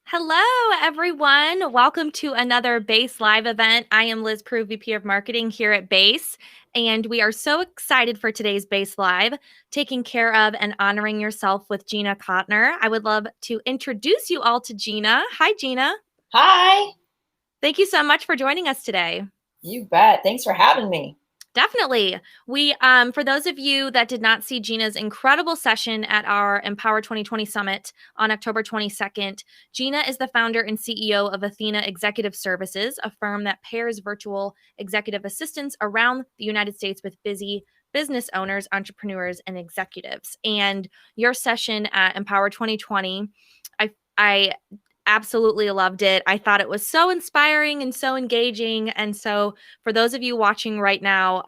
Hello, everyone. Welcome to another Base Live event. I am Liz Prue, VP of Marketing here at Base, and we are so excited for today's Base Live, taking care of and honoring yourself with Gina Cotner. I would love to introduce you all to Gina. Hi, Gina. Hi. Thank you so much for joining us today. You bet. Thanks for having me. Definitely. For those of you that did not see Gina's incredible session at our Empower 2020 Summit on October 22nd, Gina is the founder and CEO of Athena Executive Services, a firm that pairs virtual executive assistants around the United States with busy business owners, entrepreneurs, and executives. And your session at Empower 2020, I absolutely loved it. I thought it was so inspiring and so engaging. And so, for those of you watching right now,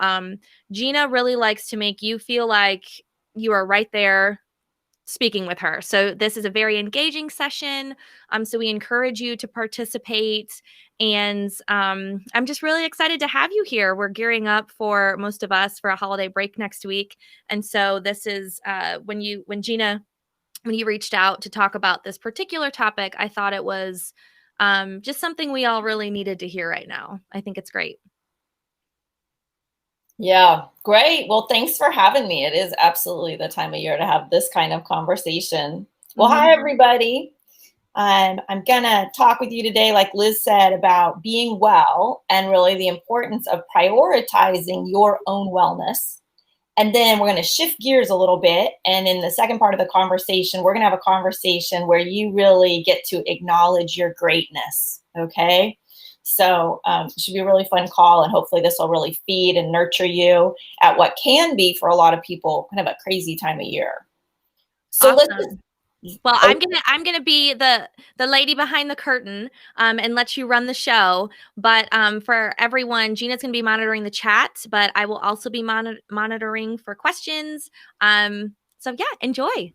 Gina really likes to make you feel like you are right there speaking with her. So, this is a very engaging session. So, we encourage you to participate. And I'm just really excited to have you here. We're gearing up for most of us for a holiday break next week. And so, this is when you reached out to talk about this particular topic, I thought it was just something we all really needed to hear right now. I think it's great. Yeah, great. Well, thanks for having me. It is absolutely the time of year to have this kind of conversation. Well, Mm-hmm. hi, everybody. I'm going to talk with you today, like Liz said, about being well and really the importance of prioritizing your own wellness. And then we're going to shift gears a little bit. And in the second part of the conversation, we're going to have a conversation where you really get to acknowledge your greatness. Okay. So it should be a really fun call. And hopefully this will really feed and nurture you at what can be for a lot of people kind of a crazy time of year. So let's just, Awesome. Well, oh, I'm gonna be the lady behind the curtain and let you run the show. But for everyone, Gina's gonna be monitoring the chat, but I will also be monitoring for questions. So yeah, enjoy.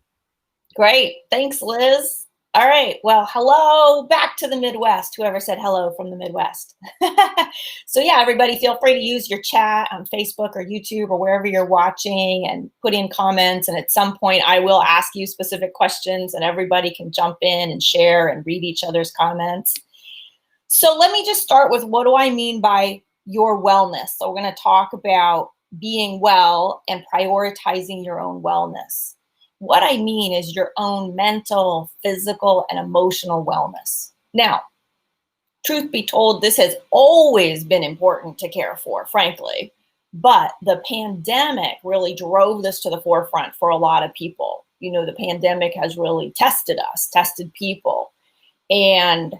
great. Thanks, Liz. All right. Well, hello back to the Midwest. Whoever said hello from the Midwest. So, yeah, everybody, feel free to use your chat on Facebook or YouTube or wherever you're watching and put in comments. And at some point, I will ask you specific questions and everybody can jump in and share and read each other's comments. So, let me just start with what do I mean by your wellness? So, we're going to talk about being well and prioritizing your own wellness. What I mean is your own mental, physical, and emotional wellness. Now, truth be told, this has always been important to care for, frankly. But the pandemic really drove this to the forefront for a lot of people. You know, the pandemic has really tested us, tested people. And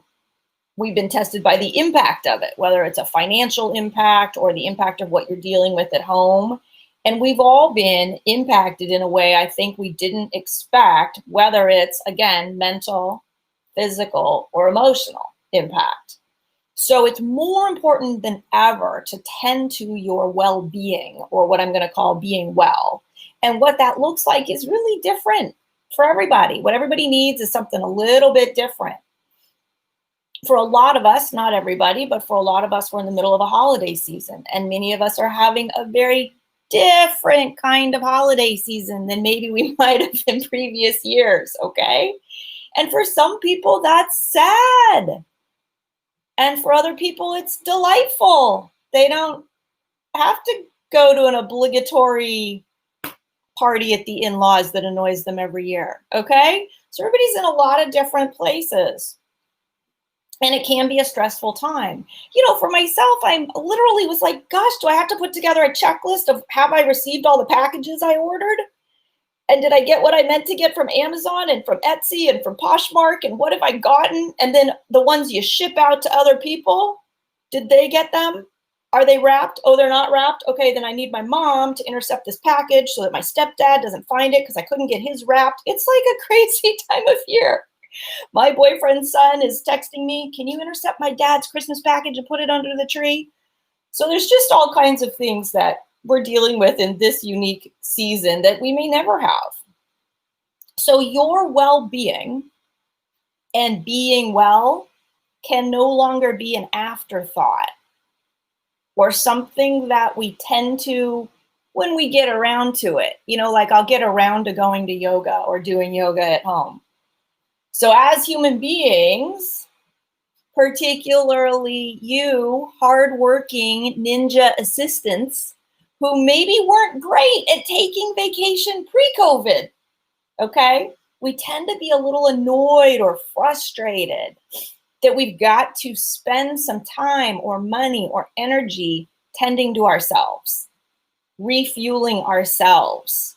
we've been tested by the impact of it, whether it's a financial impact or the impact of what you're dealing with at home. And we've all been impacted in a way I think we didn't expect, whether it's, again, mental, physical, or emotional impact. So it's more important than ever to tend to your well-being, or what I'm going to call being well. And what that looks like is really different for everybody. What everybody needs is something a little bit different. For a lot of us, not everybody, but for a lot of us, we're in the middle of a holiday season. And many of us are having a very different kind of holiday season than maybe we might have in previous years, okay? And for some people, that's sad. And for other people, it's delightful. They don't have to go to an obligatory party at the in-laws that annoys them every year, okay? So everybody's in a lot of different places. And it can be a stressful time. You know, for myself, I literally was like, gosh, do I have to put together a checklist of have I received all the packages I ordered? And did I get what I meant to get from Amazon and from Etsy and from Poshmark? And what have I gotten? And then the ones you ship out to other people, did they get them? Are they wrapped? Oh, they're not wrapped. Okay, then I need my mom to intercept this package so that my stepdad doesn't find it because I couldn't get his wrapped. It's like a crazy time of year. My boyfriend's son is texting me, can you intercept my dad's Christmas package and put it under the tree? So there's just all kinds of things that we're dealing with in this unique season that we may never have. So your well-being and being well can no longer be an afterthought or something that we tend to when we get around to it. You know, like I'll get around to going to yoga or doing yoga at home. So as human beings, particularly you hardworking ninja assistants who maybe weren't great at taking vacation pre-COVID, okay? We tend to be a little annoyed or frustrated that we've got to spend some time or money or energy tending to ourselves, refueling ourselves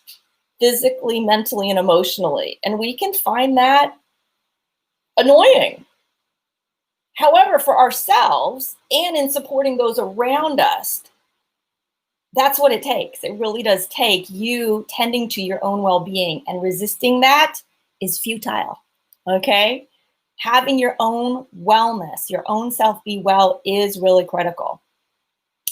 physically, mentally, and emotionally. And we can find that annoying. However, for ourselves and in supporting those around us, that's what it takes. It really does take you tending to your own well-being, and resisting that is futile, okay? Having your own wellness, your own self be well is really critical.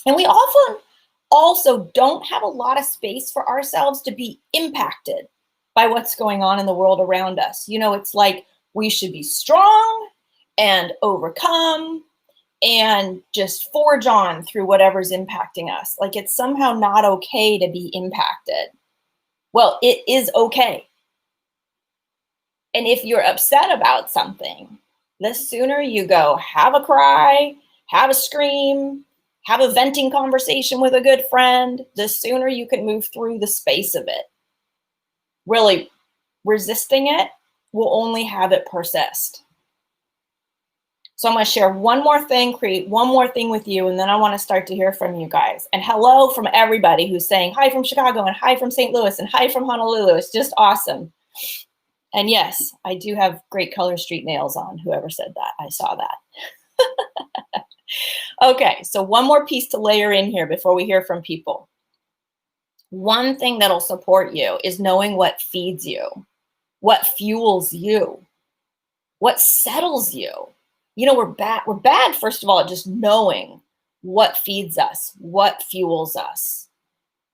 And we often also don't have a lot of space for ourselves to be impacted by what's going on in the world around us. You know, it's like we should be strong and overcome and just forge on through whatever's impacting us. Like it's somehow not okay to be impacted. Well, it is okay. And if you're upset about something, the sooner you go have a cry, have a scream, have a venting conversation with a good friend, the sooner you can move through the space of it. Really, resisting it will only have it persist. So I'm going to share one more thing, create one more thing with you, and then I want to start to hear from you guys. And hello from everybody who's saying hi from Chicago and hi from St. Louis and hi from Honolulu. It's just awesome. And yes, I do have great Color Street nails on. Whoever said that, I saw that. Okay, so one more piece to layer in here before we hear from people. One thing that'll support you is knowing what feeds you, what fuels you, what settles you. You know, we're bad, first of all, at just knowing what feeds us, what fuels us,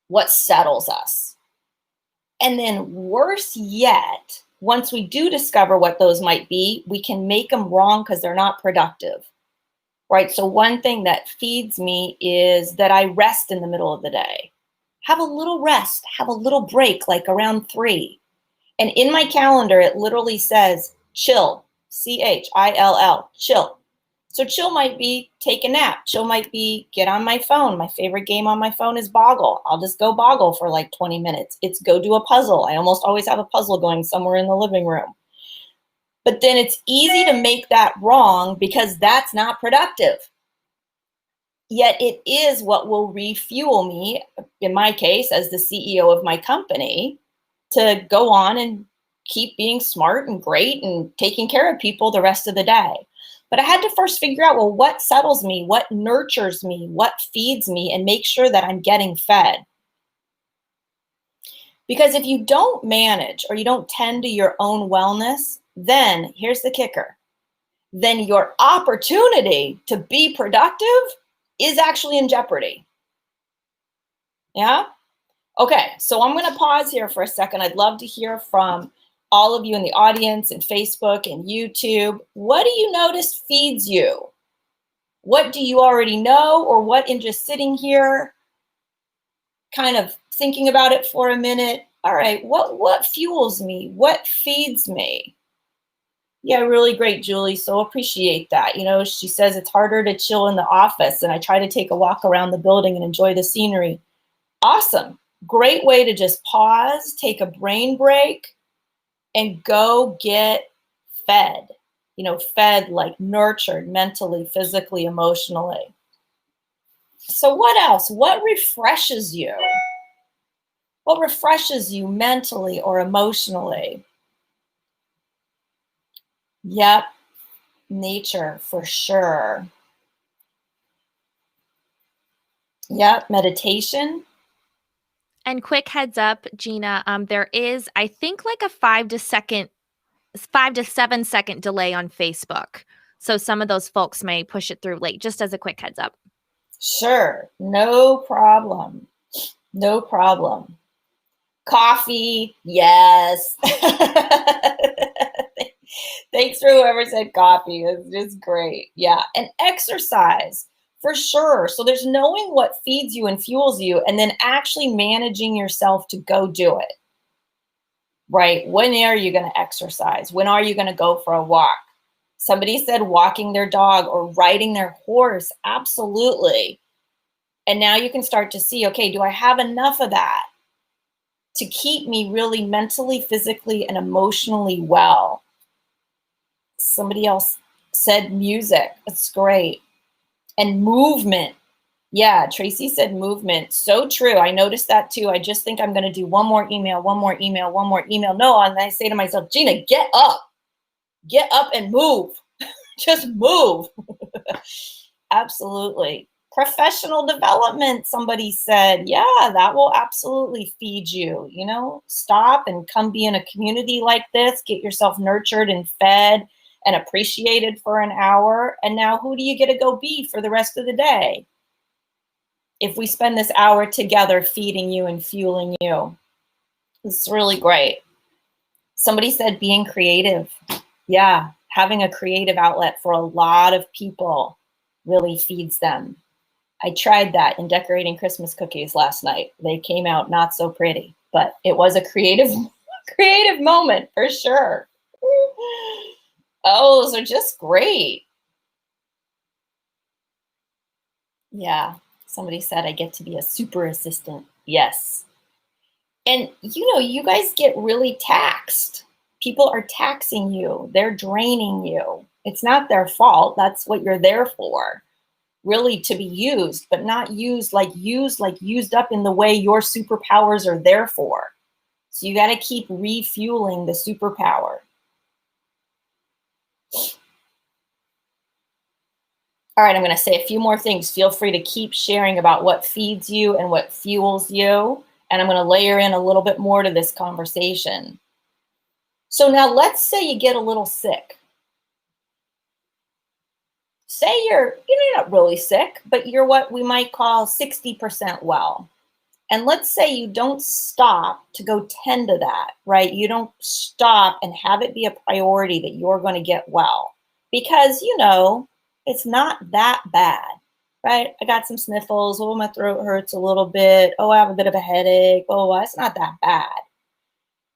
what settles us. And then worse yet, once we do discover what those might be, we can make them wrong because they're not productive, right? So one thing that feeds me is that I rest in the middle of the day. Have a little rest, have a little break, like around 3. And in my calendar, it literally says chill, CHILL, chill. So chill might be take a nap. Chill might be get on my phone. My favorite game on my phone is Boggle. I'll just go Boggle for like 20 minutes. It's go do a puzzle. I almost always have a puzzle going somewhere in the living room. But then it's easy to make that wrong because that's not productive. Yet it is what will refuel me, in my case, as the CEO of my company, to go on and keep being smart and great and taking care of people the rest of the day. But I had to first figure out, well, what settles me, what nurtures me, what feeds me, and make sure that I'm getting fed. Because if you don't manage or you don't tend to your own wellness, then here's the kicker. Then your opportunity to be productive is actually in jeopardy. Yeah? Okay, so I'm going to pause here for a second. I'd love to hear from all of you in the audience and Facebook and YouTube. What do you notice feeds you? What do you already know, or what in just sitting here kind of thinking about it for a minute? All right, what fuels me? What feeds me? Yeah, really great, Julie. So appreciate that. You know, she says it's harder to chill in the office, and I try to take a walk around the building and enjoy the scenery. Awesome. Great way to just pause, take a brain break, and go get fed. You know, fed, like nurtured mentally, physically, emotionally. So what else? What refreshes you? What refreshes you mentally or emotionally? Yep, nature for sure. Yep, meditation. And quick heads up, Gina, there is, I think, like a 5 to 7 second delay on Facebook. So some of those folks may push it through late, just as a quick heads up. Sure, no problem. No problem. Coffee, yes. Thanks for whoever said coffee. It's just great. Yeah, and exercise for sure. So there's knowing what feeds you and fuels you, and then actually managing yourself to go do it. right? When are you going to exercise? When are you going to go for a walk? Somebody said walking their dog or riding their horse. Absolutely. And now you can start to see, okay, do I have enough of that to keep me really mentally, physically, and emotionally well? Somebody else said music. That's great. And movement. Yeah, Tracy said movement. So true. I noticed that too. I just think I'm going to do one more email, one more email, one more email. No, and I say to myself, Gina, get up and move. Just move. Absolutely. Professional development, somebody said. Yeah, that will absolutely feed you. You know, stop and come be in a community like this, get yourself nurtured and fed and appreciated for an hour. And now who do you get to go be for the rest of the day? If we spend this hour together feeding you and fueling you, it's really great. Somebody said being creative. Yeah, having a creative outlet for a lot of people really feeds them. I tried that in decorating Christmas cookies last night. They came out not so pretty, but it was a creative moment for sure. Oh, those are just great. Yeah, somebody said I get to be a super assistant. Yes. And you know, you guys get really taxed. People are taxing you. They're draining you. It's not their fault. That's what you're there for. Really to be used, but not used like used up in the way your superpowers are there for. So you got to keep refueling the superpower. All right, I'm going to say a few more things. Feel free to keep sharing about what feeds you and what fuels you. And I'm going to layer in a little bit more to this conversation. So now let's say you get a little sick. Say you're not really sick, but you're what we might call 60% well. And let's say you don't stop to go tend to that, right? You don't stop and have it be a priority that you're going to get well. Because, you know, it's not that bad, right? I got some sniffles. Oh, my throat hurts a little bit. Oh, I have a bit of a headache. Oh, it's not that bad.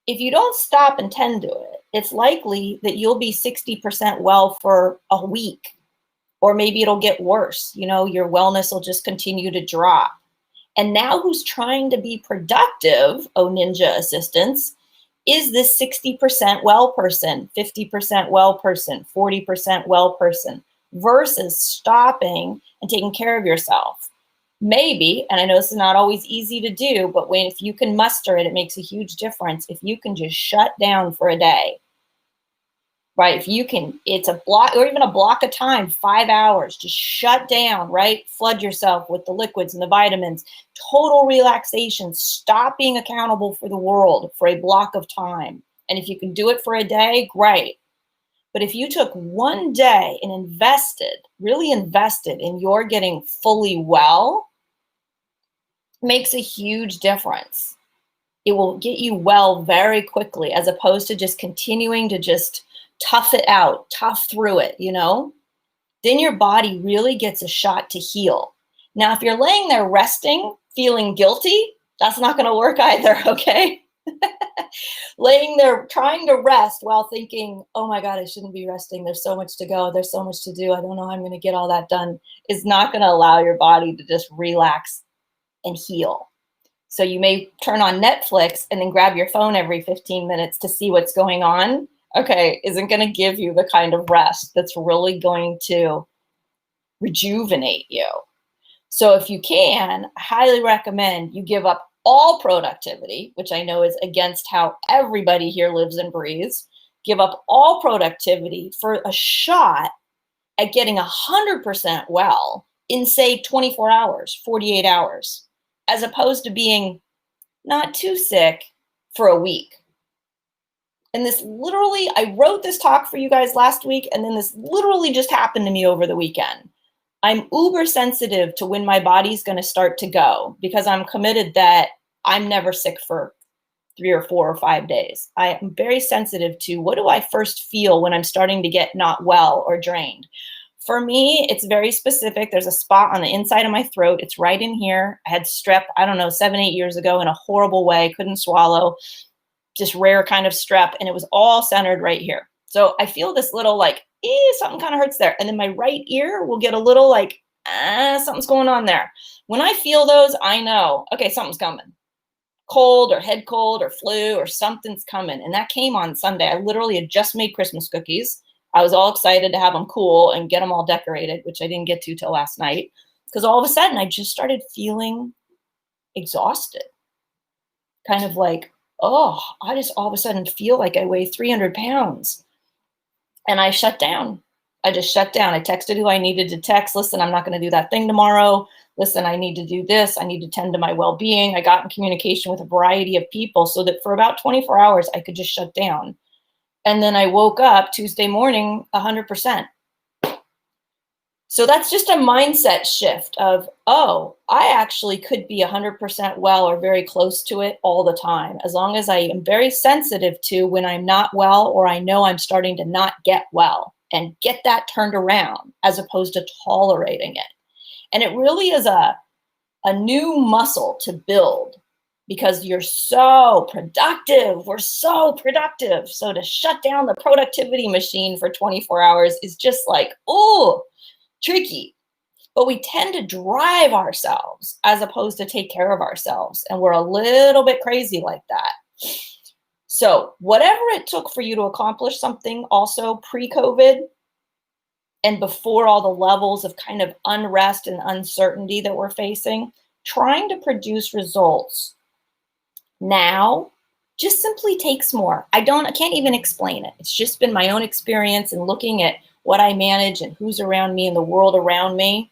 If you don't stop and tend to it, it's likely that you'll be 60% well for a week, or maybe it'll get worse. You know, your wellness will just continue to drop. And now who's trying to be productive, oh ninja assistants, is this 60% well person, 50% well person, 40% well person, versus stopping and taking care of yourself. Maybe, and I know this is not always easy to do, but if you can muster it, it makes a huge difference. If you can just shut down for a day, right? If you can, it's a block or even a block of time, 5 hours, just shut down, right? Flood yourself with the liquids and the vitamins, total relaxation, stop being accountable for the world for a block of time. And if you can do it for a day, great. But if you took one day and really invested in your getting fully well, makes a huge difference. It will get you well very quickly, as opposed to just continuing to just tough it out, tough through it, you know? Then your body really gets a shot to heal. Now, if you're laying there resting, feeling guilty, that's not going to work either, okay? Laying there trying to rest while thinking, oh my God, I shouldn't be resting. There's so much to go. There's so much to do. I don't know how I'm going to get all that done, is not going to allow your body to just relax and heal. So you may turn on Netflix and then grab your phone every 15 minutes to see what's going on. Okay, isn't going to give you the kind of rest that's really going to rejuvenate you. So if you can, I highly recommend you give up all productivity, which I know is against how everybody here lives and breathes. Give up all productivity for a shot at getting 100% well in, say, 24 hours, 48 hours, as opposed to being not too sick for a week. And this literally, I wrote this talk for you guys last week, and then this literally just happened to me over the weekend. I'm uber sensitive to when my body's going to start to go, because I'm committed that I'm never sick for 3 or 4 or 5 days. I am very sensitive to, what do I first feel when I'm starting to get not well or drained? For me, it's very specific. There's a spot on the inside of my throat. It's right in here. I had strep, I don't know, 7, 8 years ago in a horrible way. Couldn't swallow. just rare kind of strep, and it was all centered right here. So I feel this little like, something kind of hurts there. And then my right ear will get a little like, something's going on there. When I feel those, I know, okay, something's coming. Cold or head cold or flu or something's coming. And that came on Sunday. I literally had just made Christmas cookies. I was all excited to have them cool and get them all decorated, which I didn't get to till last night, because all of a sudden I just started feeling exhausted. Kind of like, oh, I just all of a sudden feel like I weigh 300 pounds. And I shut down. I just shut down. I texted who I needed to text. Listen, I'm not going to do that thing tomorrow. Listen, I need to do this. I need to tend to my well-being. I got in communication with a variety of people so that for about 24 hours, I could just shut down. And then I woke up Tuesday morning 100%. So that's just a mindset shift of, oh, I actually could be 100% well or very close to it all the time, as long as I am very sensitive to when I'm not well or I know I'm starting to not get well, and get that turned around as opposed to tolerating it. And it really is a new muscle to build, because you're so productive. We're so productive. So to shut down the productivity machine for 24 hours is just like, oh, tricky. But we tend to drive ourselves as opposed to take care of ourselves. And we're a little bit crazy like that. So whatever it took for you to accomplish something also pre-COVID and before all the levels of kind of unrest and uncertainty that we're facing, trying to produce results now just simply takes more. I can't even explain it. It's just been my own experience and looking at what I manage and who's around me and the world around me.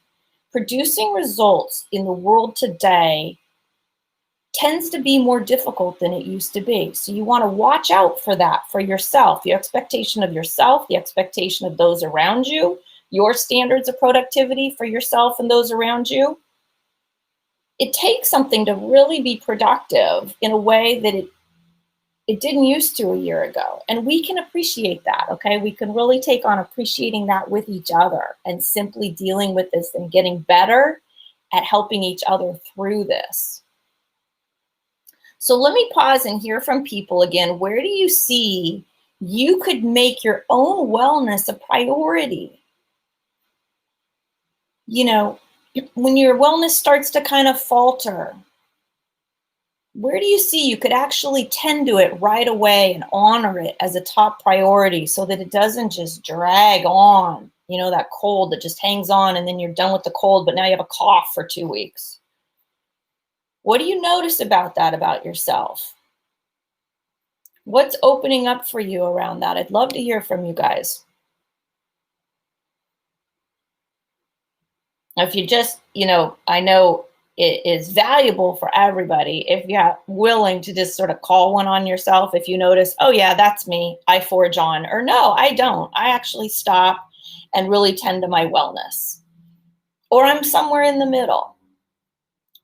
Producing results in the world today tends to be more difficult than it used to be. So you want to watch out for that for yourself, the expectation of yourself, the expectation of those around you, your standards of productivity for yourself and those around you. It takes something to really be productive in a way that it didn't used to a year ago. And we can appreciate that, okay? We can really take on appreciating that with each other and simply dealing with this and getting better at helping each other through this. So let me pause and hear from people again. Where do you see you could make your own wellness a priority? You know, when your wellness starts to kind of falter, where do you see you could actually tend to it right away and honor it as a top priority so that it doesn't just drag on, you know, that cold that just hangs on and then you're done with the cold, but now you have a cough for 2 weeks? What do you notice about that about yourself? What's opening up for you around that? I'd love to hear from you guys. If you just, I know it is valuable for everybody if you're willing to just sort of call one on yourself. If you notice, oh yeah, that's me, I forge on, or no, I don't. I actually stop and really tend to my wellness. Or I'm somewhere in the middle.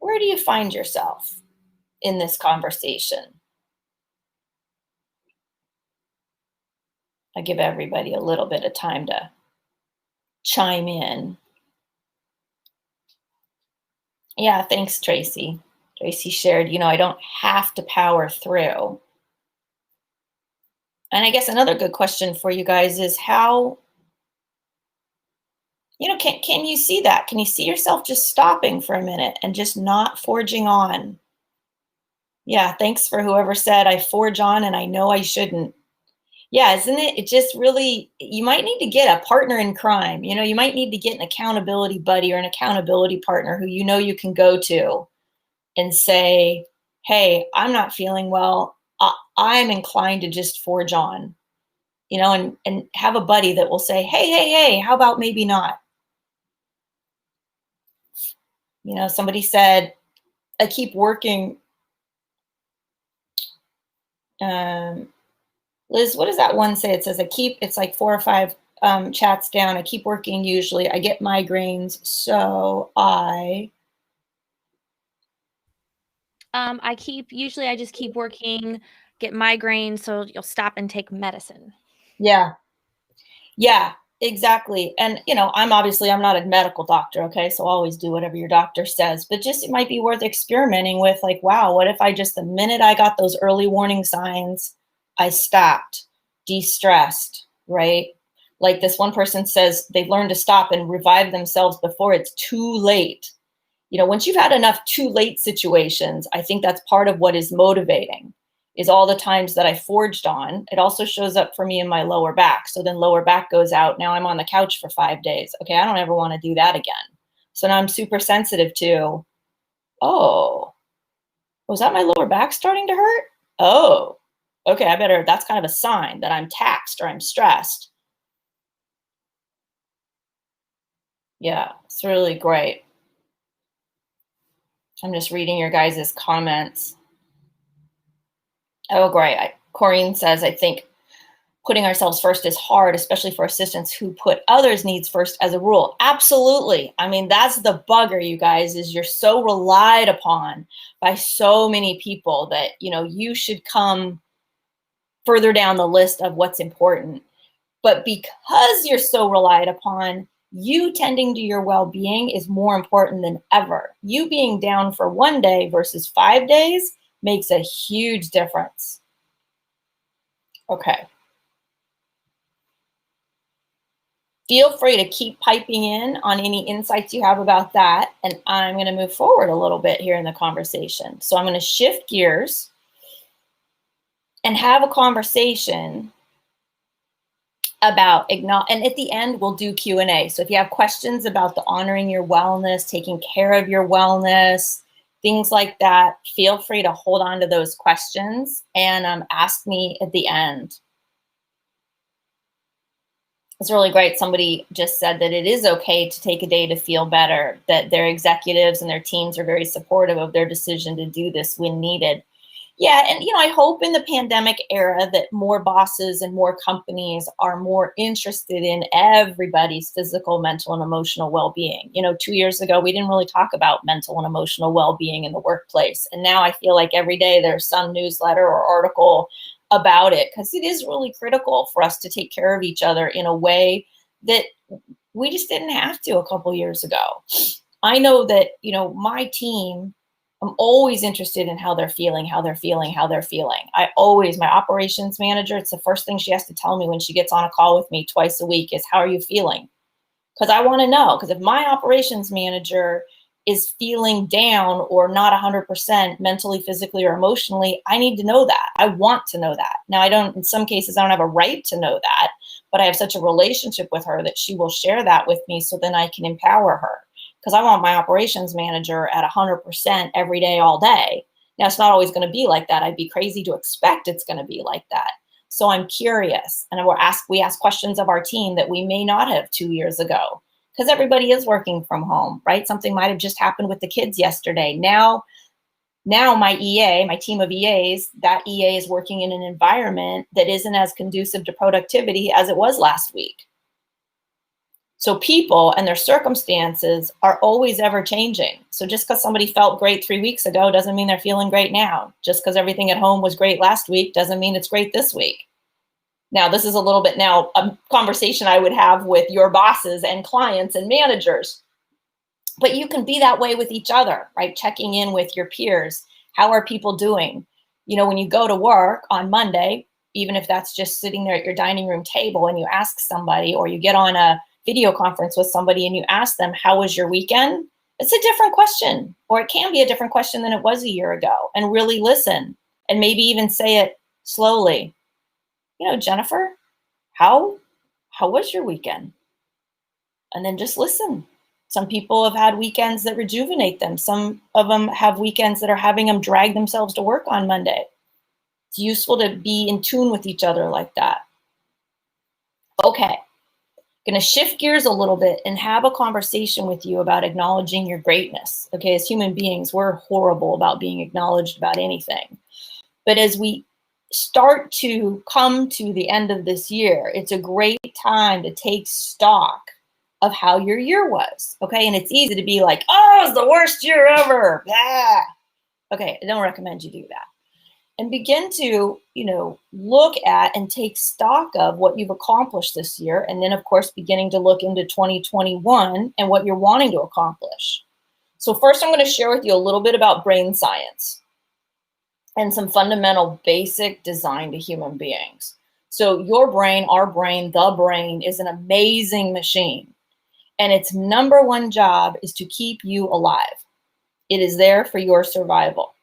Where do you find yourself in this conversation? I give everybody a little bit of time to chime in. Yeah, thanks, Tracy. Tracy shared, I don't have to power through. And I guess another good question for you guys is how, can you see that? Can you see yourself just stopping for a minute and just not forging on? Yeah, thanks for whoever said I forge on and I know I shouldn't. Yeah, isn't it? It just really, you might need to get a partner in crime. You might need to get an accountability buddy or an accountability partner who you can go to and say, hey, I'm not feeling well. I'm inclined to just forge on, and have a buddy that will say, hey, how about maybe not? Somebody said, I keep working. Liz, what does that one say? It says, it's like 4 or 5 chats down. I keep working usually. I get migraines. So I just keep working, get migraines, so you'll stop and take medicine. Yeah. Exactly. And, I'm not a medical doctor. Okay. So always do whatever your doctor says, but just it might be worth experimenting with, like, wow, what if I just, the minute I got those early warning signs, I stopped, de-stressed, right? Like this one person says they've learned to stop and revive themselves before it's too late. Once you've had enough too late situations, I think that's part of what is motivating, is all the times that I forged on. It also shows up for me in my lower back. So then lower back goes out. Now I'm on the couch for 5 days. Okay, I don't ever want to do that again. So now I'm super sensitive to, oh, was that my lower back starting to hurt? Oh, okay, that's kind of a sign that I'm taxed or I'm stressed. Yeah, it's really great. I'm just reading your guys' comments. Oh, great. Corrine says, I think putting ourselves first is hard, especially for assistants who put others' needs first as a rule. Absolutely. I mean, that's the bugger, you guys, is you're so relied upon by so many people that, you should come further down the list of what's important. But because you're so relied upon, you tending to your well-being is more important than ever. You being down for 1 day versus 5 days makes a huge difference. Okay. Feel free to keep piping in on any insights you have about that. And I'm going to move forward a little bit here in the conversation. So I'm going to shift gears and have a conversation about and at the end we'll do Q&A. So if you have questions about the honoring your wellness, taking care of your wellness, things like that, feel free to hold on to those questions and ask me at the end. It's really great. Somebody just said that it is okay to take a day to feel better, that their executives and their teams are very supportive of their decision to do this when needed. Yeah, and I hope in the pandemic era that more bosses and more companies are more interested in everybody's physical, mental, and emotional well-being. 2 years ago, we didn't really talk about mental and emotional well-being in the workplace. And now I feel like every day there's some newsletter or article about it, because it is really critical for us to take care of each other in a way that we just didn't have to a couple years ago. I know that, my team, I'm always interested in how they're feeling. My operations manager, it's the first thing she has to tell me when she gets on a call with me twice a week is, how are you feeling? Because I want to know, because if my operations manager is feeling down or not 100% mentally, physically, or emotionally, I need to know that. I want to know that. Now, in some cases, I don't have a right to know that, but I have such a relationship with her that she will share that with me, so then I can empower her. Because I want my operations manager at 100% every day, all day. Now, it's not always going to be like that. I'd be crazy to expect it's going to be like that. So I'm curious, and we ask questions of our team that we may not have 2 years ago, because everybody is working from home, right? Something might have just happened with the kids yesterday. Now my team of EAs, that EA is working in an environment that isn't as conducive to productivity as it was last week. So people and their circumstances are always ever changing. So just because somebody felt great 3 weeks ago doesn't mean they're feeling great now. Just because everything at home was great last week doesn't mean it's great this week. Now, this is a little bit now a conversation I would have with your bosses and clients and managers. But you can be that way with each other, right? Checking in with your peers. How are people doing? When you go to work on Monday, even if that's just sitting there at your dining room table and you ask somebody, or you get on a video conference with somebody and you ask them, how was your weekend? It's a different question, or it can be a different question than it was a year ago, and really listen and maybe even say it slowly. Jennifer, how was your weekend? And then just listen. Some people have had weekends that rejuvenate them. Some of them have weekends that are having them drag themselves to work on Monday. It's useful to be in tune with each other like that. Okay. Going to shift gears a little bit and have a conversation with you about acknowledging your greatness. Okay, as human beings, we're horrible about being acknowledged about anything. But as we start to come to the end of this year, it's a great time to take stock of how your year was. Okay, and it's easy to be like, oh, it's the worst year ever. Blah. Okay, I don't recommend you do that. and begin to, look at and take stock of what you've accomplished this year. And then, of course, beginning to look into 2021 and what you're wanting to accomplish. So first, I'm going to share with you a little bit about brain science and some fundamental basic design to human beings. So your brain, our brain, the brain is an amazing machine. And its number one job is to keep you alive. It is there for your survival.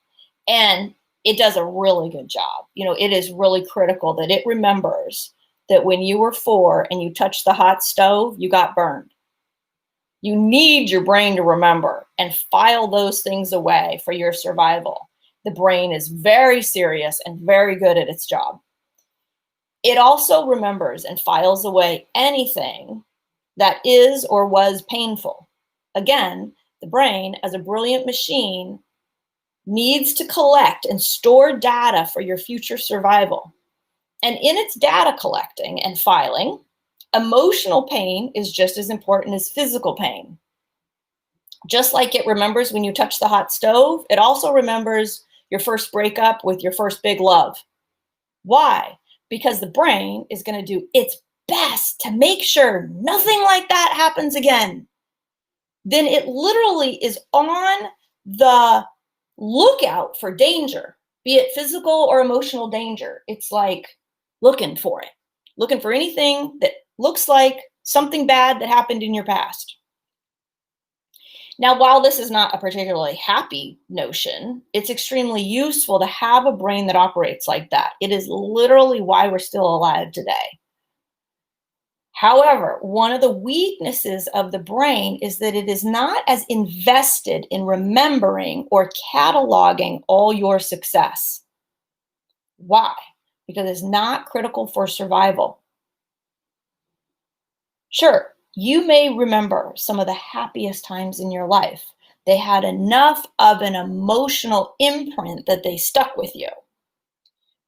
And it does a really good job. It is really critical that it remembers that when you were 4 and you touched the hot stove, you got burned. You need your brain to remember and file those things away for your survival. The brain is very serious and very good at its job. It also remembers and files away anything that is or was painful. Again, the brain, as a brilliant machine, needs to collect and store data for your future survival. And in its data collecting and filing, emotional pain is just as important as physical pain. Just like it remembers when you touch the hot stove, it also remembers your first breakup with your first big love. Why? Because the brain is going to do its best to make sure nothing like that happens again. Then it literally is on the lookout for danger, be it physical or emotional danger. It's like looking for it, looking for anything that looks like something bad that happened in your past. Now, while this is not a particularly happy notion, it's extremely useful to have a brain that operates like that. It is literally why we're still alive today. However, one of the weaknesses of the brain is that it is not as invested in remembering or cataloging all your success. Why? Because it's not critical for survival. Sure, you may remember some of the happiest times in your life. They had enough of an emotional imprint that they stuck with you.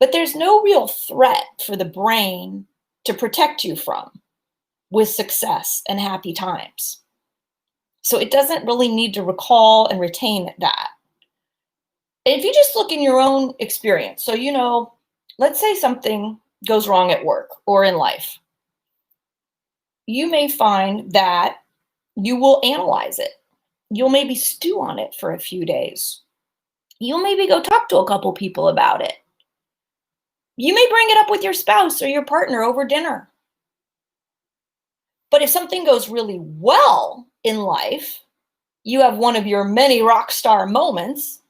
But there's no real threat for the brain to protect you from with success and happy times. So it doesn't really need to recall and retain that. If you just look in your own experience, so, let's say something goes wrong at work or in life. You may find that you will analyze it. You'll maybe stew on it for a few days. You'll maybe go talk to a couple people about it. You may bring it up with your spouse or your partner over dinner. But if something goes really well in life, you have one of your many rock star moments,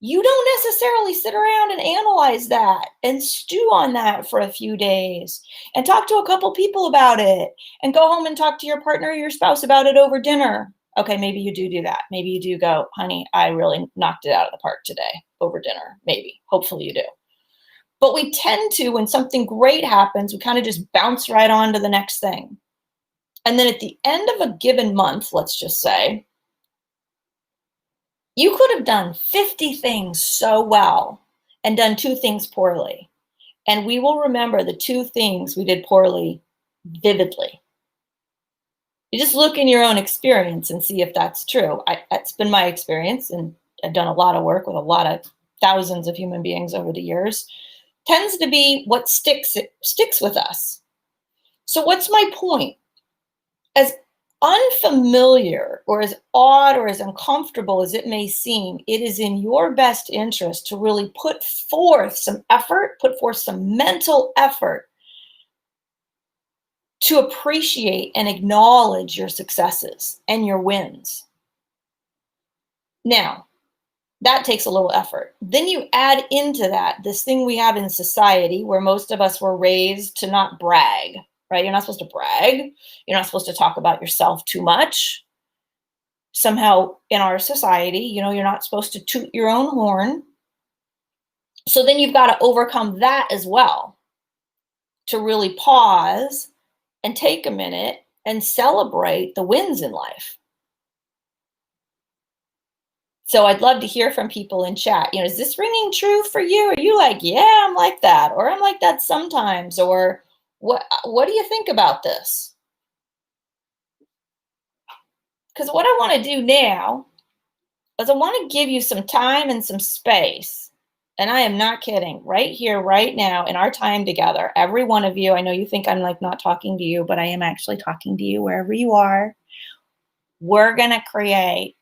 you don't necessarily sit around and analyze that and stew on that for a few days and talk to a couple people about it and go home and talk to your partner or your spouse about it over dinner. Okay, maybe you do that. Maybe you do go, honey, I really knocked it out of the park today over dinner. Maybe, hopefully you do. But we tend to, when something great happens, we kind of just bounce right on to the next thing. And then at the end of a given month, let's just say, you could have done 50 things so well and done 2 things poorly. And we will remember the 2 things we did poorly vividly. You just look in your own experience and see if that's true. That's been my experience, and I've done a lot of work with a lot of thousands of human beings over the years. Tends to be what sticks with us. So what's my point? As unfamiliar or as odd or as uncomfortable as it may seem, it is in your best interest to really put forth some effort, put forth some mental effort to appreciate and acknowledge your successes and your wins. Now, that takes a little effort. Then you add into that this thing we have in society where most of us were raised to not brag, right? You're not supposed to brag. You're not supposed to talk about yourself too much. Somehow in our society, you're not supposed to toot your own horn. So then you've got to overcome that as well, to really pause and take a minute and celebrate the wins in life. So I'd love to hear from people in chat. Is this ringing true for you? Are you like, yeah, I'm like that, or I'm like that sometimes, or what do you think about this? Because what I want to do now is I want to give you some time and some space And I am not kidding. Right here, right now, in our time together, every one of you, I know you think I'm like not talking to you, but I am actually talking to you wherever you are. We're going to create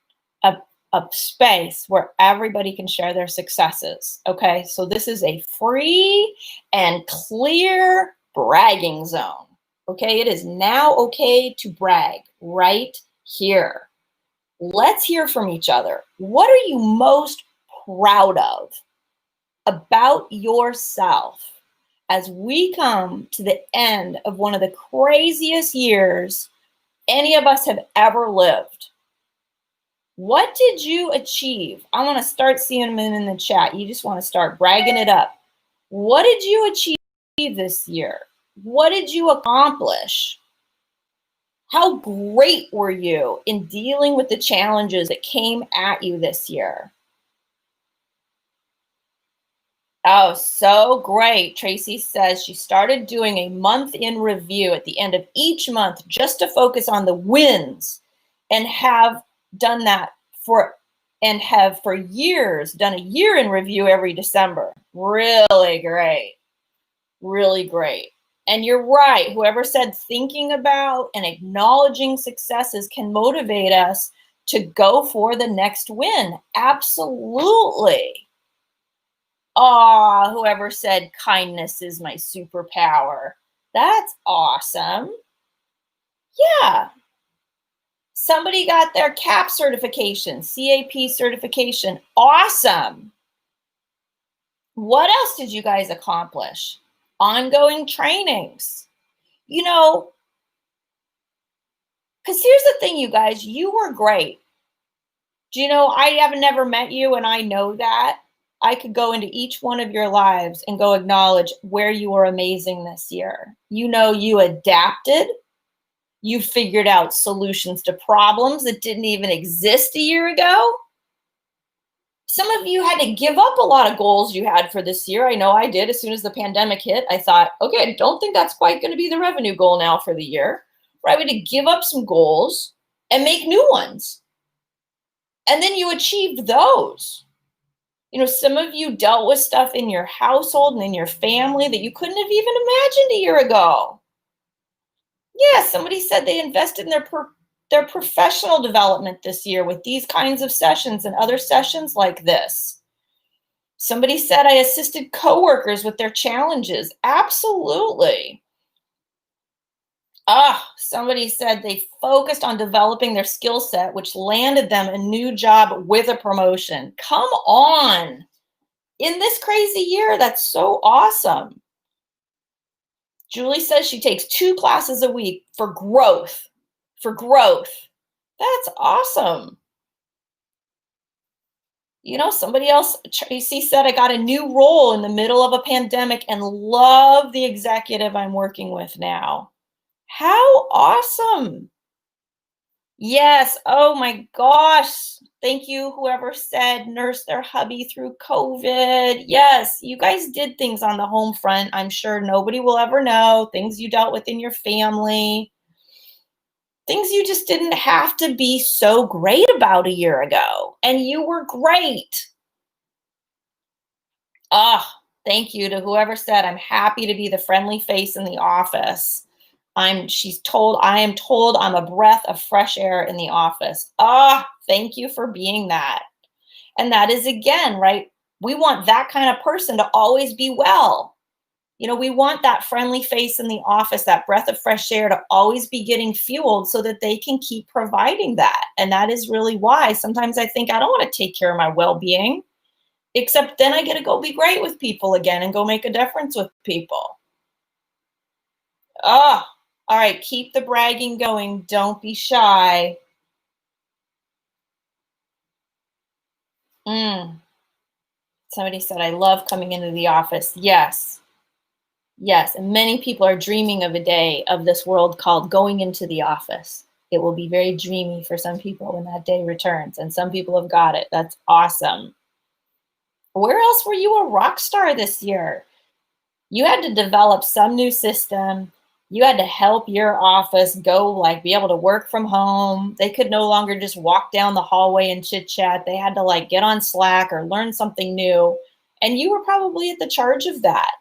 a, a space where everybody can share their successes. Okay. So this is a free and clear bragging zone. Okay. It is now okay to brag right here. Let's hear from each other. What are you most proud of about yourself as we come to the end of one of the craziest years any of us have ever lived? What did you achieve? I want to start seeing them in the chat. You just want to start bragging it up. What did you achieve this year? What did you accomplish? How great were you in dealing with the challenges that came at you this year? Oh, so great. Tracy says she started doing a month in review at the end of each month just to focus on the wins, and have done that for years done a year in review every December. Really great. Really great. And you're right. Whoever said thinking about and acknowledging successes can motivate us to go for the next win. Absolutely. Whoever said kindness is my superpower. That's awesome. Yeah. Somebody got their CAP certification, CAP certification. Awesome. What else did you guys accomplish? Ongoing trainings. You know, because here's the thing, you guys, you were great. Do you know, I have never met you, and I know that. I could go into each one of your lives and go acknowledge where you were amazing this year. You know, you adapted. You figured out solutions to problems that didn't even exist a year ago. Some of you had to give up a lot of goals you had for this year. I know I did. As soon as the pandemic hit, I thought, okay, I don't think that's quite going to be the revenue goal now for the year. Right? We had to give up some goals and make new ones. And then you achieved those. You know, some of you dealt with stuff in your household and in your family that you couldn't have even imagined a year ago. Yeah, somebody said they invested in their professional development this year with these kinds of sessions and other sessions like this. Somebody said I assisted coworkers with their challenges. Absolutely. Somebody said they focused on developing their skill set, which landed them a new job with a promotion. Come on. In this crazy year, that's so awesome. Julie says she takes 2 classes a week for growth. For growth. That's awesome. You know, somebody else, Tracy said, I got a new role in the middle of a pandemic and love the executive I'm working with now. How awesome. Yes. Oh my gosh. Thank you, whoever said nurse their hubby through COVID. Yes, you guys did things on the home front. I'm sure nobody will ever know. Things you dealt with in your family. Things you just didn't have to be so great about a year ago. And you were great. Thank you to whoever said I'm happy to be the friendly face in the office. I am told I'm a breath of fresh air in the office. Thank you for being that. And that is, again, right? We want that kind of person to always be well. You know, we want that friendly face in the office, that breath of fresh air to always be getting fueled so that they can keep providing that. And that is really why sometimes I think I don't want to take care of my well-being, except then I get to go be great with people again and go make a difference with people. All right, keep the bragging going. Don't be shy. Somebody said, I love coming into the office. Yes. Yes. And many people are dreaming of a day of this world called going into the office. It will be very dreamy for some people when that day returns. And some people have got it. That's awesome. Where else were you a rock star this year? You had to develop some new system. You had to help your office go, be able to work from home. They could no longer just walk down the hallway and chit chat. They had to get on Slack or learn something new. And you were probably at the charge of that.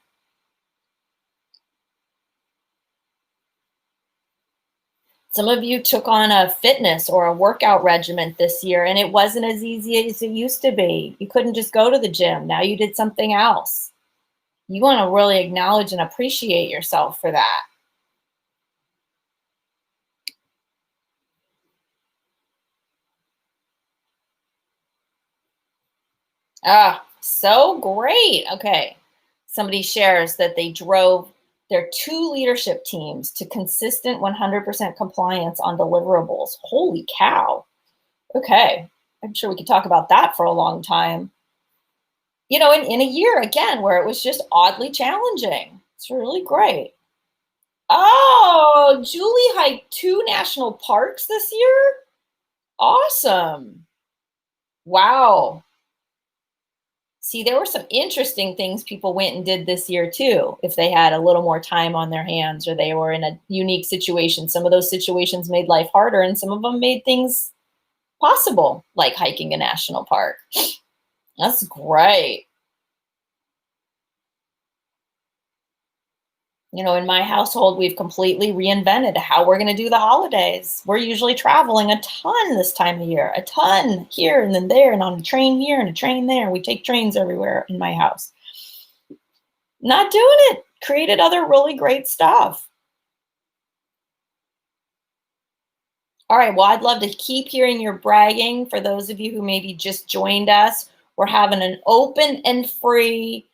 Some of you took on a fitness or a workout regimen this year, and it wasn't as easy as it used to be. You couldn't just go to the gym. Now you did something else. You want to really acknowledge and appreciate yourself for that. Ah, so great. Okay. Somebody shares that they drove their 2 leadership teams to consistent 100% compliance on deliverables. Holy cow. Okay. I'm sure we could talk about that for a long time. You know, in a year, again, where it was just oddly challenging. It's really great. Oh, Julie hiked 2 national parks this year? Awesome. Wow. See, there were some interesting things people went and did this year too, if they had a little more time on their hands or they were in a unique situation. Some of those situations made life harder and some of them made things possible, like hiking a national park. That's great. You know, in my household, we've completely reinvented how we're going to do the holidays. We're usually traveling a ton this time of year, a ton here and then there, and on a train here and a train there. We take trains everywhere in my house. Not doing it. Created other really great stuff. All right, well, I'd love to keep hearing your bragging. For those of you who maybe just joined us, we're having an open and free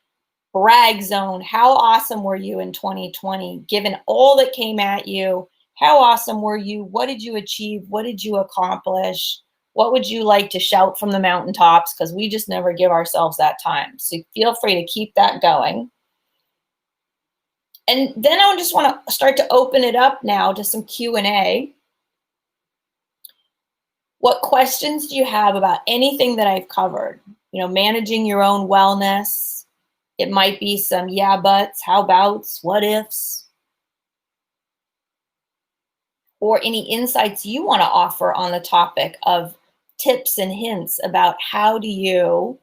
brag zone. How awesome were you in 2020? Given all that came at you, how awesome were you? What did you achieve? What did you accomplish? What would you like to shout from the mountaintops? Because we just never give ourselves that time. So feel free to keep that going. And then I just want to start to open it up now to some Q&A. What questions do you have about anything that I've covered? You know, managing your own wellness. It might be some yeah buts, how abouts, what ifs, or any insights you want to offer on the topic of tips and hints about what do you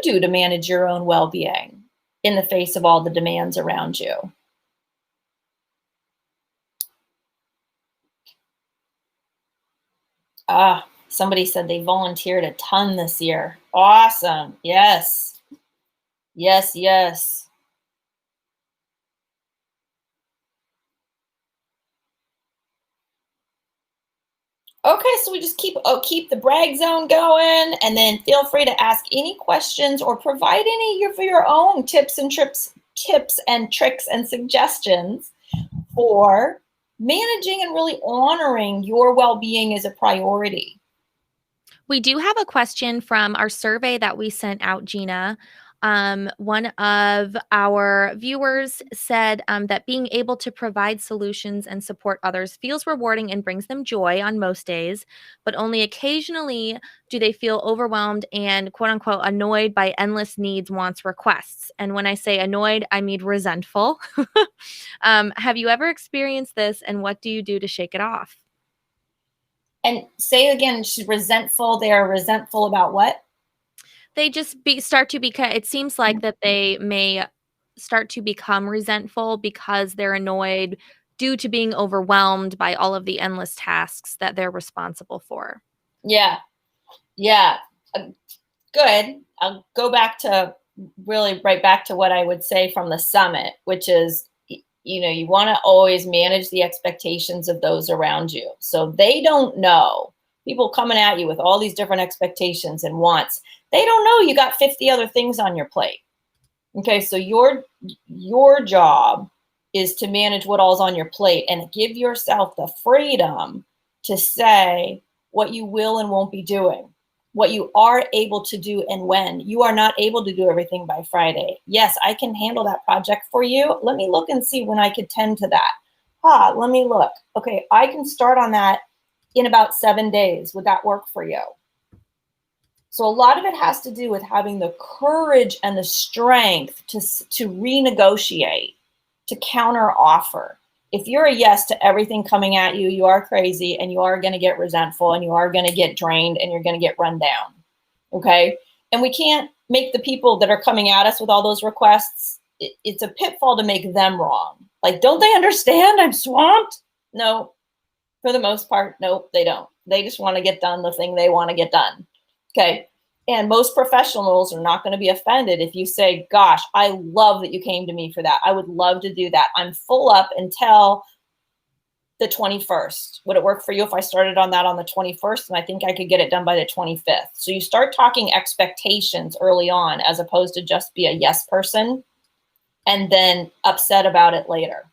do to manage your own well-being in the face of all the demands around you? Somebody said they volunteered a ton this year. Awesome. Yes. Yes, yes. Okay, so we just keep the brag zone going, and then feel free to ask any questions or provide any of your own tips and tricks and suggestions for managing and really honoring your well-being as a priority. We do have a question from our survey that we sent out, Gina. One of our viewers said that being able to provide solutions and support others feels rewarding and brings them joy on most days, but only occasionally do they feel overwhelmed and quote unquote annoyed by endless needs, wants, requests. And when I say annoyed, I mean resentful. Have you ever experienced this, and what do you do to shake it off? And say again, she's resentful. They are resentful about what? They just start to become, it seems like that they may start to become resentful because they're annoyed due to being overwhelmed by all of the endless tasks that they're responsible for. Yeah. Yeah. Good. I'll go back to really right back to what I would say from the summit, which is, you know, you want to always manage the expectations of those around you. So they don't know. People coming at you with all these different expectations and wants. They don't know you got 50 other things on your plate. Okay, so your job is to manage what all's on your plate and give yourself the freedom to say what you will and won't be doing, what you are able to do and when. You are not able to do everything by Friday. Yes, I can handle that project for you. Let me look and see when I could tend to that. Let me look. Okay, I can start on that in about 7 days. Would that work for you? So a lot of it has to do with having the courage and the strength to renegotiate, to counter offer. If you're a yes to everything coming at you, you are crazy and you are going to get resentful and you are going to get drained and you're going to get run down. Okay. And we can't make the people that are coming at us with all those requests, it's a pitfall to make them wrong. Like, don't they understand I'm swamped? No, for the most part, nope, they don't. They just want to get done the thing they want to get done. Okay. And most professionals are not going to be offended if you say, gosh, I love that you came to me for that. I would love to do that. I'm full up until the 21st. Would it work for you if I started on that on the 21st? And I think I could get it done by the 25th. So you start talking expectations early on, as opposed to just be a yes person and then upset about it later.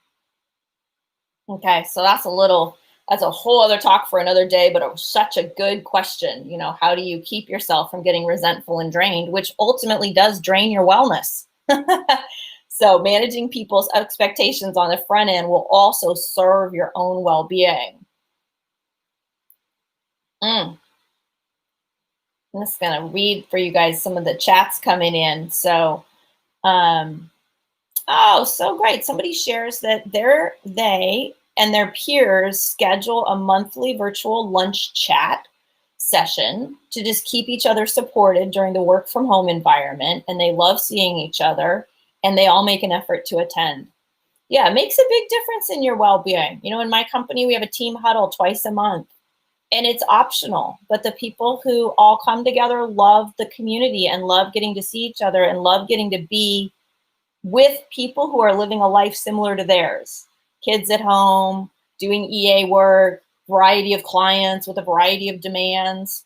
Okay, so that's a whole other talk for another day, but it was such a good question. You know, how do you keep yourself from getting resentful and drained, which ultimately does drain your wellness? So managing people's expectations on the front end will also serve your own well-being. I'm just going to read for you guys some of the chats coming in. So, oh, so great. Somebody shares that they and their peers schedule a monthly virtual lunch chat session to just keep each other supported during the work from home environment. And they love seeing each other, and they all make an effort to attend. Yeah, it makes a big difference in your well-being. You know, in my company, we have a team huddle twice a month, and it's optional. But the people who all come together love the community and love getting to see each other and love getting to be with people who are living a life similar to theirs. Kids at home, doing EA work, variety of clients with a variety of demands.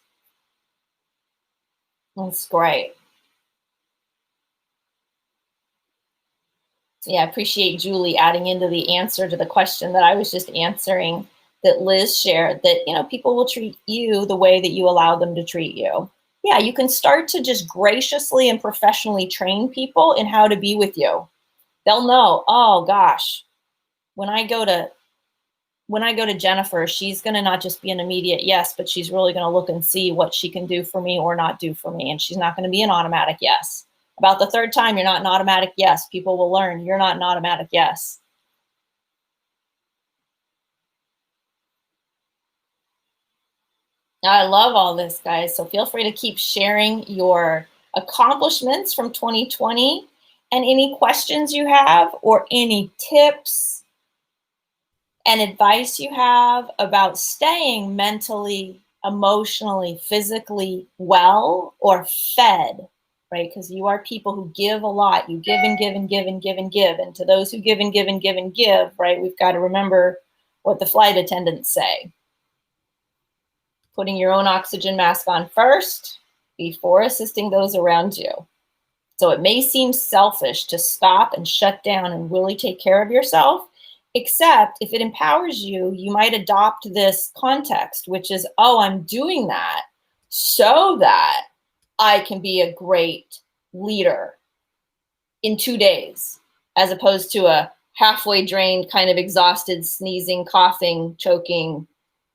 That's great. So yeah, I appreciate Julie adding into the answer to the question that I was just answering, that Liz shared, that, you know, people will treat you the way that you allow them to treat you. Yeah, you can start to just graciously and professionally train people in how to be with you. They'll know, oh gosh, when I go to Jennifer, she's going to not just be an immediate yes, but she's really going to look and see what she can do for me or not do for me. And she's not going to be an automatic yes. About the third time, you're not an automatic yes. People will learn you're not an automatic yes. I love all this, guys. So feel free to keep sharing your accomplishments from 2020 and any questions you have or any tips and advice you have about staying mentally, emotionally, physically well or fed, right? Because you are people who give a lot. You give and give and give and give and give. And to those who give and give and give and give, right, we've got to remember what the flight attendants say. Putting your own oxygen mask on first before assisting those around you. So it may seem selfish to stop and shut down and really take care of yourself, except if it empowers you, you might adopt this context, which is, oh, I'm doing that so that I can be a great leader in 2 days, as opposed to a halfway drained, kind of exhausted, sneezing, coughing, choking,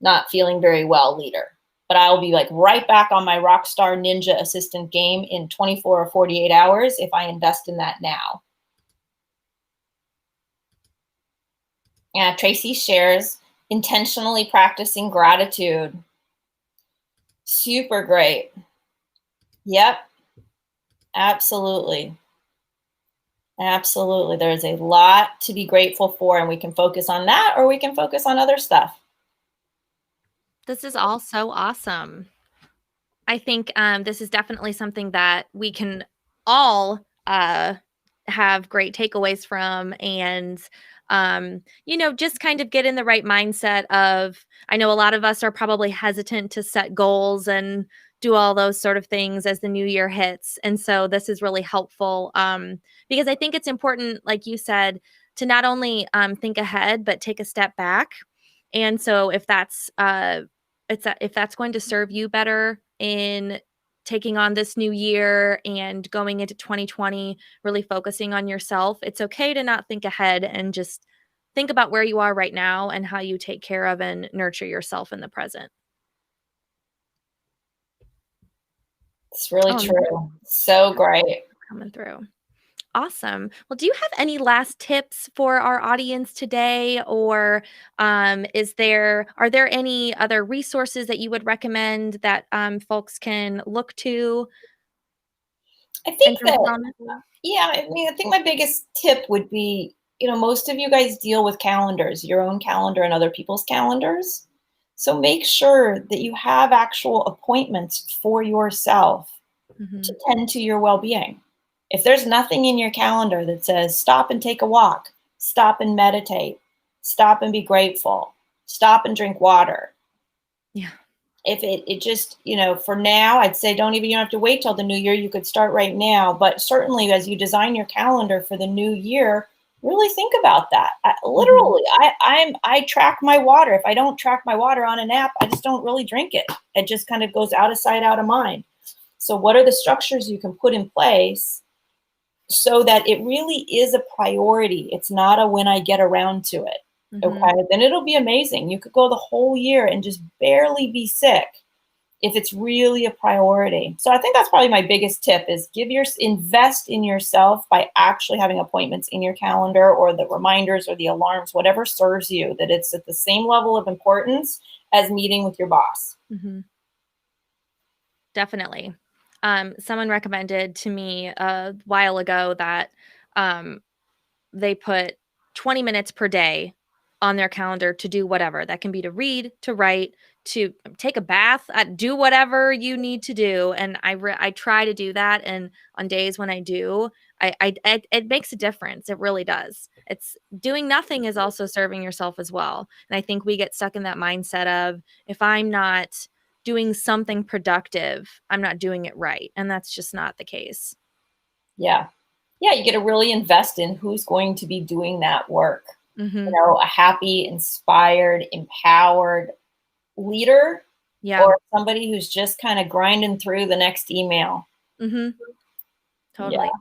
not feeling very well leader. But I'll be like right back on my rock star ninja assistant game in 24 or 48 hours if I invest in that now. Yeah, Tracy shares intentionally practicing gratitude. Super great. Yep, absolutely. Absolutely. There's a lot to be grateful for, and we can focus on that or we can focus on other stuff. This is all so awesome. I think this is definitely something that we can all have great takeaways from, and just kind of get in the right mindset of, I know a lot of us are probably hesitant to set goals and do all those sort of things as the new year hits. And so this is really helpful because I think it's important, like you said, to not only think ahead, but take a step back. And so if that's if that's going to serve you better in taking on this new year and going into 2020, really focusing on yourself, it's okay to not think ahead and just think about where you are right now and how you take care of and nurture yourself in the present. It's really Oh, true. So great. coming through. Awesome. Well, do you have any last tips for our audience today, or are there any other resources that you would recommend that folks can look to? I think for that, wellness? yeah, I mean, I think my biggest tip would be, most of you guys deal with calendars, your own calendar and other people's calendars. So make sure that you have actual appointments for yourself Mm-hmm. to tend to your well-being. If there's nothing in your calendar that says stop and take a walk, stop and meditate, stop and be grateful, stop and drink water. Yeah. If it just, for now, I'd say you don't have to wait till the new year. You could start right now. But certainly as you design your calendar for the new year, really think about that. Mm-hmm. Literally, I track my water. If I don't track my water on an app, I just don't really drink it. It just kind of goes out of sight, out of mind. So what are the structures you can put in place so that it really is a priority? It's not a when I get around to it. Mm-hmm. Okay, then it'll be amazing. You could go the whole year and just barely be sick if it's really a priority. So I think that's probably my biggest tip is invest in yourself by actually having appointments in your calendar or the reminders or the alarms, whatever serves you, that it's at the same level of importance as meeting with your boss. Mm-hmm. Definitely. Someone recommended to me a while ago that um, they put 20 minutes per day on their calendar to do whatever. That can be to read, to write, to take a bath, do whatever you need to do. And I try to do that. And on days when I do, it makes a difference. It really does. It's doing nothing is also serving yourself as well. And I think we get stuck in that mindset of if I'm not doing something productive, I'm not doing it right. And that's just not the case. Yeah. Yeah, you get to really invest in who's going to be doing that work. Hmm. A happy, inspired, empowered leader Yeah. or somebody who's just kind of grinding through the next email. Hmm. Yeah. Totally.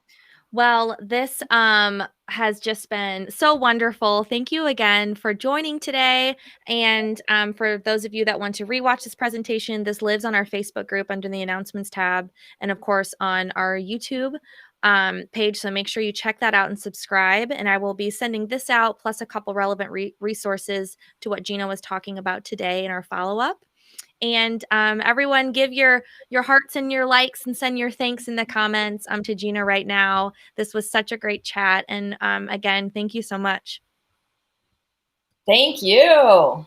Well, this has just been so wonderful. Thank you again for joining today. And for those of you that want to rewatch this presentation, this lives on our Facebook group under the announcements tab, and of course on our YouTube page. So make sure you check that out and subscribe. And I will be sending this out plus a couple relevant resources to what Gina was talking about today in our follow up. And everyone, give your hearts and your likes and send your thanks in the comments to Gina right now. This was such a great chat. And again, thank you so much. Thank you.